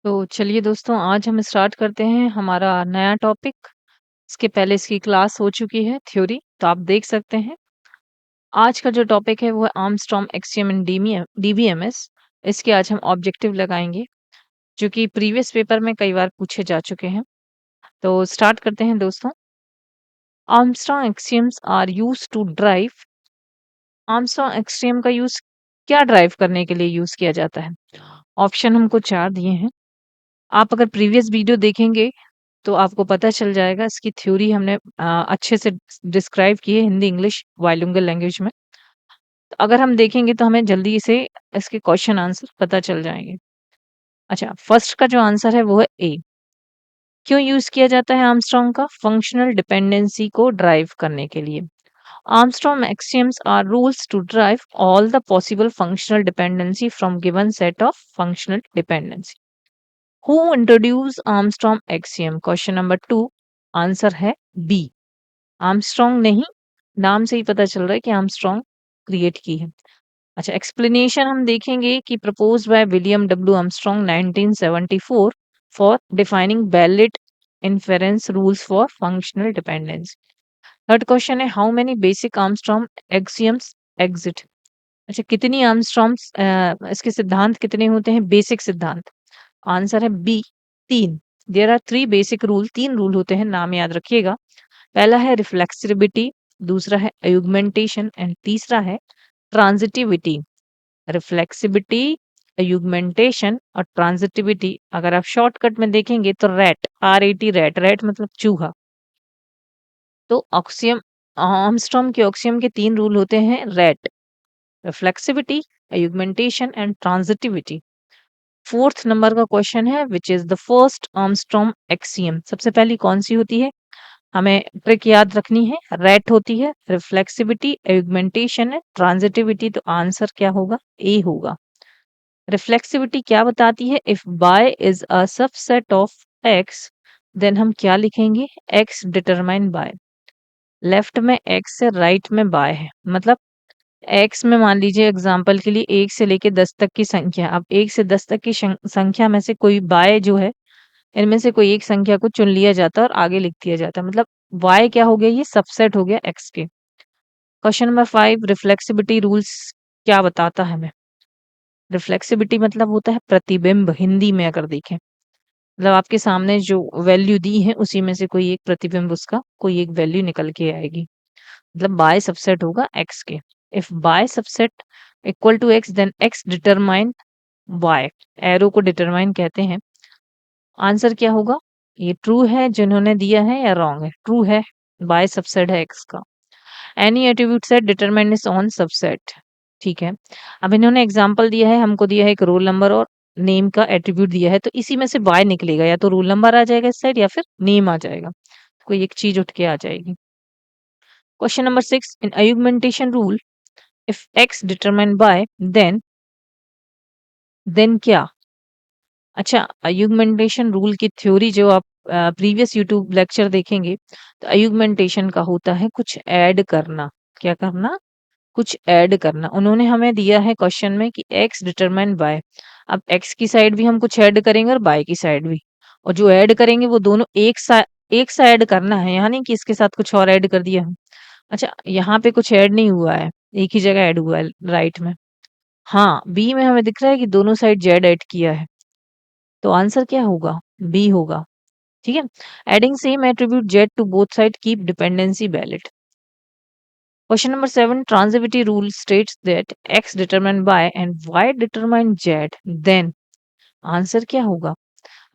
तो चलिए दोस्तों, आज हम स्टार्ट करते हैं हमारा नया टॉपिक। इसके पहले इसकी क्लास हो चुकी है थ्योरी, तो आप देख सकते हैं। आज का जो टॉपिक है वो है आर्मस्ट्रॉन्ग एक्सियम एंड डीबीएमएस। इसके आज हम ऑब्जेक्टिव लगाएंगे, जो कि प्रीवियस पेपर में कई बार पूछे जा चुके हैं। तो स्टार्ट करते हैं दोस्तों। Armstrong axioms are use to derive. Armstrong axiom का यूज क्या ड्राइव करने के लिए यूज किया जाता है? ऑप्शन हमको 4 दिए हैं। आप अगर प्रीवियस वीडियो देखेंगे तो आपको पता चल जाएगा। इसकी थ्योरी हमने अच्छे से डिस्क्राइब की है हिंदी, इंग्लिश, बाइलिंगुअल लैंग्वेज में। तो अगर हम देखेंगे तो हमें जल्दी से इसके क्वेश्चन आंसर पता चल जाएंगे। अच्छा, फर्स्ट का जो आंसर है वो है ए। क्यों यूज किया जाता है आर्मस्ट्रॉन्ग का? फंक्शनल डिपेंडेंसी को ड्राइव करने के लिए। Armstrong axioms are rules to drive all the possible functional dependency from given set of functional dependency. Who introduced Armstrong axiom? Question number 2 answer है बी। आर्मस्ट्रॉन्ग नहीं, नाम से ही पता चल रहा है कि आर्मस्ट्रॉन्ग क्रिएट की है। अच्छा, एक्सप्लेनेशन हम देखेंगे कि proposed by William W Armstrong 1974 for defining valid inference rules for functional dependence. Third question है how many basic Armstrong axioms exist. अच्छा, कितनी आर्मस्ट्रॉन्ग्स इसके सिद्धांत कितने होते हैं? बेसिक सिद्धांत। आंसर है B, 3। There are 3 basic rule, 3 rule होते हैं, नाम याद रखिएगा। पहला है रिफ्लेक्सिबिलिटी, दूसरा है अयुगमेंटेशन एंड तीसरा है ट्रांजिटिविटी। रिफ्लेक्सिबिलिटी, अयुगमेंटेशन और ट्रांजिटिविटी अगर आप शॉर्टकट में देखेंगे तो रैट, RAT, रैट, रैट मतलब चूहा। तो ऑक्सियम, आर्मस्ट्रॉन्ग के ऑक्सियम के 3 रूल होते हैं, right, reflexivity, augmentation and transitivity. Fourth number का क्वेश्चन है which is the first Armstrong axiom. सबसे पहली कौन सी होती है? हमें ट्रिक याद रखनी है। रैट होती है, रिफ्लेक्सिविटी, एगमेंटेशन है, ट्रांजिटिविटी। तो आंसर क्या होगा? ए होगा। रिफ्लेक्सिविटी क्या बताती है? If Y is a subset of X, then हम क्या लिखेंगे? X determine Y. लेफ्ट में एक्स है, राइट में बाय है, मतलब एक्स में मान लीजिए एग्जाम्पल के लिए 1 से लेके 10 तक की संख्या। अब 1 से 10 तक की संख्या में से कोई बाय जो है, इनमें से कोई एक संख्या को चुन लिया जाता है और आगे लिख दिया जाता है, मतलब y क्या हो गया? ये सबसेट हो गया x के। क्वेश्चन नंबर 5 रिफ्लेक्सिबिलिटी रूल्स क्या बताता है हमें? रिफ्लेक्सिबिलिटी मतलब होता है प्रतिबिंब, हिंदी में अगर देखें, मतलब आपके सामने जो वैल्यू दी है उसी में से कोई एक प्रतिबिंब, उसका कोई एक वैल्यू निकल के आएगी, मतलब बाय सबसेट होगा x के। If Y subset equal to x, then x determine y। Arrow को डिटरमाइन कहते हैं। आंसर क्या होगा? ये ट्रू है जिन्होंने दिया है या रॉन्ग है? ट्रू है, बाय सबसेट है x का। Any attribute set determined is on subset. ठीक है। अब इन्होंने एग्जांपल दिया है, हमको दिया है एक रोल नंबर और नेम का एट्रीब्यूट दिया है, तो इसी में से बाय निकलेगा, या तो रोल नंबर आ जाएगा इस साइड या फिर नेम आ जाएगा, कोई एक चीज उठ के आ जाएगी। Question number 6 in augmentation rule if x determined by then क्या? अच्छा, अयुगमेंटेशन रूल की थ्योरी जो आप प्रीवियस यूट्यूब लेक्चर देखेंगे, तो अयुगमेंटेशन का होता है कुछ ऐड करना। क्या करना? कुछ ऐड करना। उन्होंने हमें दिया है क्वेश्चन में कि x डिटरमाइन बाय। अब x की साइड भी हम कुछ ऐड करेंगे और y की साइड भी, और जो ऐड करेंगे वो दोनों एक सा ऐड करना है, यहाँ नहीं कि इसके साथ कुछ और ऐड कर दिया हम। अच्छा, यहाँ पे कुछ ऐड नहीं हुआ है, एक ही जगह ऐड हुआ है राइट में। हाँ, बी में हमें दिख रहा है कि दोनों साइड जेड ऐड किया है, तो आंसर क्या होगा? बी होगा। ठीक है। Adding same attribute Z to both side keep dependency valid. Question number 7 transitivity rule states that x determined Y and y determined z, then answer क्या होगा?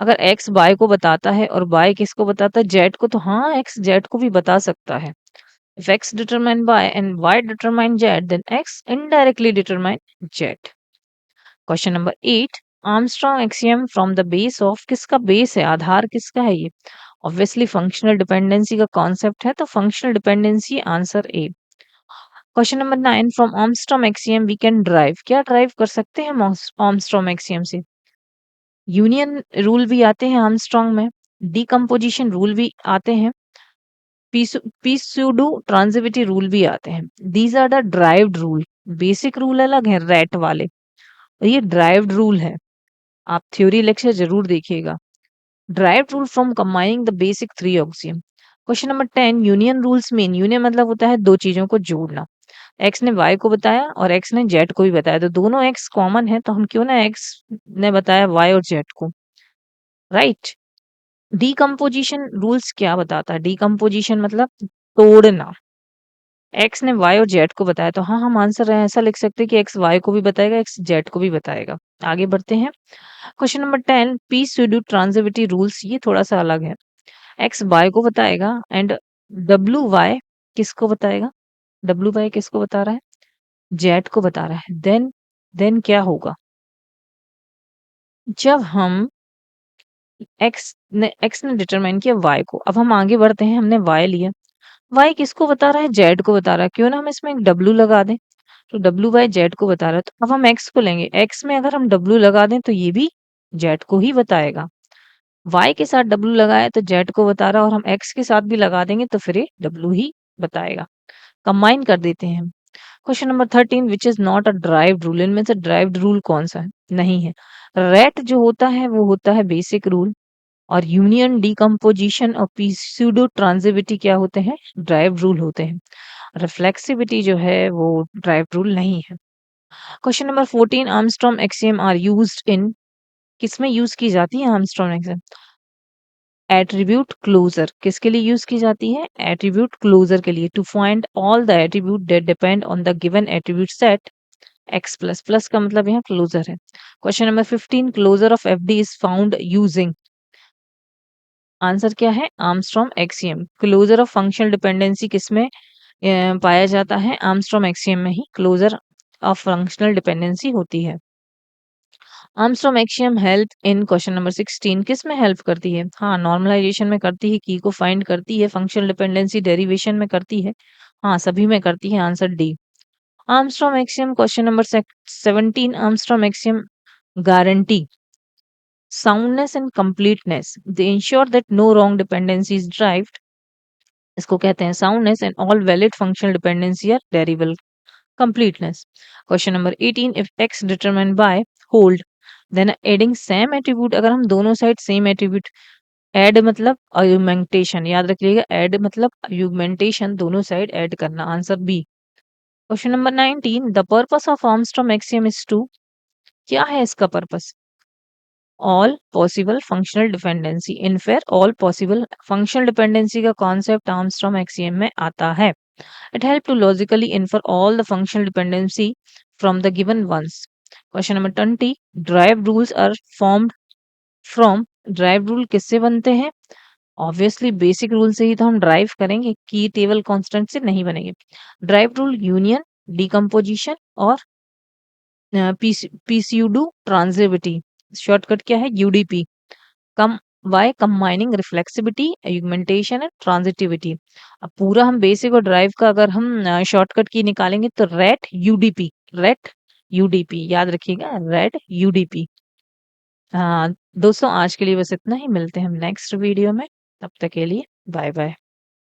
अगर x y को बताता है और y किसको बताता है? z को, तो हाँ x z को भी बता सकता है। If x determined by and y determined z, then x indirectly determined z. Question number 8 Armstrong axiom from the base of, किसका बेस है, आधार किसका है ये? ऑब्वियसली फंक्शनल डिपेंडेंसी का कॉन्सेप्ट है, तो functional dependency answer A. Question number 9 from Armstrong axiom we can derive, क्या ड्राइव कर सकते हैं हम आर्मस्ट्रॉन्ग एक्सियम से? यूनियन रूल भी आते हैं आर्मस्ट्रॉन्ग में, डीकम्पोजिशन रूल भी आते हैं, पीसूडो ट्रांजिटिविटी रूल भी आते हैं। These are the derived rule. Basic rule अलग है रैट वाले, और ये ड्राइव्ड रूल है। आप थ्योरी लेक्चर जरूर देखिएगा। Derived rule from combining the basic three axiom. Question number 10, union rules mean, union मतलब होता है दो चीजों को जोड़ना। एक्स ने वाई को बताया और एक्स ने जेड को भी बताया, तो दोनों एक्स कॉमन है, तो हम क्यों ना एक्स ने बताया वाई और जेड को, राइट। डीकम्पोजिशन रूल्स क्या बताता है? डीकम्पोजिशन मतलब तोड़ना। एक्स ने वाई और जेड को बताया, तो हाँ हम आंसर ऐसा लिख सकते हैं कि एक्स वाई को भी बताएगा, एक्स जेड को भी बताएगा। आगे बढ़ते हैं। Question number 10, P pseudo transitivity rules, ये थोड़ा सा अलग है। एक्स वाई को बताएगा एंड डब्ल्यू वाई किसको बताएगा? डब्ल्यू वाई किसको बता रहा है? जेड को बता रहा है। देन क्या होगा? जब हम एक्स ने डिटरमाइन किया वाई को, अब हम आगे बढ़ते हैं, हमने वाई लिया, वाई किसको बता रहा है? जेड को बता रहा है, क्यों ना हम इसमें एक डब्ल्यू लगा दें, तो डब्ल्यू बाय जेड को बता रहा है, तो अब हम एक्स को लेंगे, एक्स में अगर हम डब्ल्यू लगा दें तो ये भी जेड को ही बताएगा। वाई के साथ डब्ल्यू लगाया तो जेड को बता रहा है, और हम एक्स के साथ भी लगा देंगे तो फिर ये डब्ल्यू ही बताएगा। कंबाइन कर देते हैं हम। Question number 13, which is not a derived rule, इनमें से ड्राइव्ड रूल कौन सा है? नहीं है। रेट जो होता है वो होता है बेसिक रूल, और यूनियन, डीकम्पोजिशन और pseudo ट्रांजिटिविटी क्या होते हैं? ड्राइव्ड रूल होते हैं। रिफ्लेक्सिविटी जो है वो ड्राइव्ड रूल नहीं है। Question number 14, Armstrong axiom are used in, किसमें यूज की जाती है आर्मस्ट्रॉन्ग एक्सियम? एट्रीब्यूट क्लोजर, किसके लिए यूज की जाती है? एट्रीब्यूट क्लोजर के लिए, to find all the attribute that depend on the given attribute set X plus, plus का मतलब यहाँ क्लोजर है। Question number 15, closure of FD is found using, answer क्या है? Armstrong axiom. Closure of functional dependency किसमें पाया जाता है? आर्मस्ट्रॉन्ग एक्सियम में ही क्लोजर ऑफ फंक्शनल डिपेंडेंसी होती है। Armstrong axiom help in, question number 16, किस में हेल्प करती है? हाँ, नॉर्मलाइजेशन में करती है, की को फाइंड करती है, फंक्शनल डिपेंडेंसी डेरिवेशन में करती है, हाँ सभी में करती है, answer D. Armstrong axiom, question number 17, Armstrong axiom guarantee soundness and completeness, they ensure that no wrong dependency is derived, इसको कहते हैं soundness, and all valid functional dependency are derivable, completeness. Question number 18, if x determined by hold, then adding same attribute, अगर हम दोनों side same attribute, add मतलब अगुमेंटेशन, याद रखिएगा, add मतलब अगुमेंटेशन, दोनों साइड ऐड करना, answer B. Question number 19, the purpose of Armstrong axiom is to, क्या है इसका purpose? All possible functional dependency, infer all possible functional dependency का कॉन्सेप्ट आर्मस्ट्रॉन्ग एक्सियम में आता है। It help to logically infer all the functional dependency from the given ones. Question number 20, derived rules are formed from, derived rule किससे बनते हैं? Obviously basic rule से ही तो हम ड्राइव करेंगे, की टेबल कांस्टेंट से नहीं बनेंगे। ड्राइव रूल यूनियन, डीकम्पोजिशन और पीसीयूडू ट्रांजिटिविटी, शॉर्टकट क्या है? UDP. Come by combining reflexivity, augmentation and transitivity. अब पूरा हम बेसिक और ड्राइव का अगर हम शॉर्टकट की निकालेंगे तो रेट यूडीपी, रेट यूडीपी, याद रखिएगा, रेट यूडीपी। हाँ दोस्तों, आज के लिए बस इतना ही, मिलते हैं हम नेक्स्ट वीडियो में, तब तक के लिए बाय बाय।